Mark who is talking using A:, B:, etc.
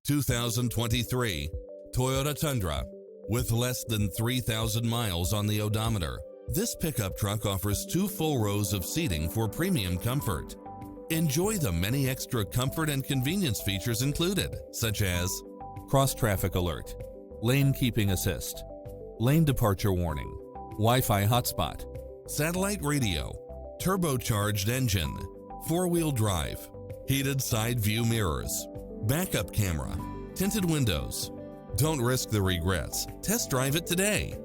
A: 2023 Toyota Tundra. With less than 3,000 miles on the odometer, this pickup truck offers 2 full rows of seating for premium comfort. Enjoy the many extra comfort and convenience features included, such as cross-traffic alert, lane keeping assist, lane departure warning, Wi-Fi hotspot, satellite radio, turbocharged engine, 4-wheel drive, heated side view mirrors, backup camera, tinted windows. Don't risk the regrets. Test drive it today.